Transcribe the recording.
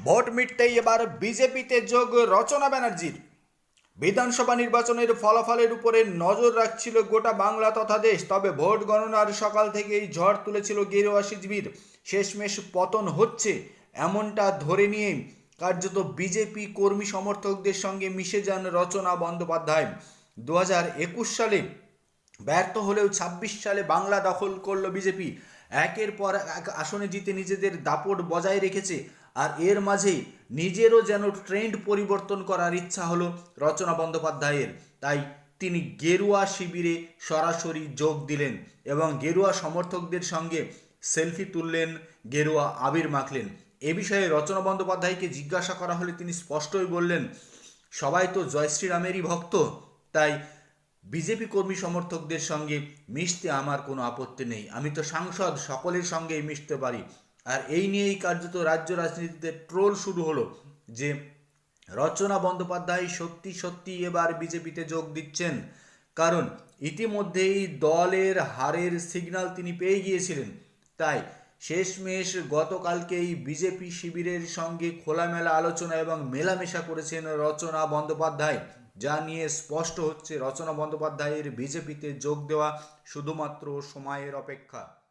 Vote মিটতেই এবার বিজেপিতে যোগ রচনা ব্যানার্জির। বিধানসভা নির্বাচনের ফলাফলের উপরে নজর রাখছিল গোটা বাংলা তথা দেশ। তবে ভোট গণনার সকাল থেকেই ঝড় তুলেছিল গেরুয়া শিবির। শেষমেশ পতন হচ্ছে এমনটা ধরে নিয়ে কার্যত বিজেপি কর্মী সমর্থকদের সঙ্গে মিশে যান রচনা বন্দ্যোপাধ্যায়। 2021 সালে ব্যর্থ হলেও 26 সালে বাংলা দখল করলো বিজেপি। একের পর এক আসনে জিতে নিজেদের দাপট বজায় রেখেছে। আর এর মাঝেই নিজেরও যেন ট্রেন্ড পরিবর্তন করার ইচ্ছা হলো রচনা বন্দ্যোপাধ্যায়ের। তাই তিনি গেরুয়া শিবিরে সরাসরি যোগ দিলেন এবং গেরুয়া সমর্থকদের সঙ্গে সেলফি তুললেন, গেরুয়া আবির মাখলেন। এ বিষয়ে রচনা বন্দ্যোপাধ্যায়কে জিজ্ঞাসা করা হলে তিনি স্পষ্টই বললেন, সবাই তো জয় শ্রীরামেরই ভক্ত, তাই বিজেপি কর্মী সমর্থকদের সঙ্গে মিশতে আমার কোনো আপত্তি নেই। আমি তো সাংসদ, সকলের সঙ্গেই মিশতে পারি। আর এই নিয়েই কার্যত রাজ্য রাজনীতিতে ট্রোল শুরু হলো যে রচনা বন্দ্যোপাধ্যায় সত্যি সত্যি এবার বিজেপিতে যোগ দিচ্ছেন। কারণ ইতিমধ্যেই দলের হারের সিগন্যাল তিনি পেয়ে গিয়েছিলেন। তাই শেষমেশ গতকালকেই বিজেপি শিবিরের সঙ্গে খোলামেলা আলোচনা এবং মেলামেশা করেছেন রচনা বন্দ্যোপাধ্যায়। যা নিয়ে স্পষ্ট হচ্ছে রচনা বন্দ্যোপাধ্যায়ের বিজেপিতে যোগ দেওয়া শুধুমাত্র সময়ের অপেক্ষা।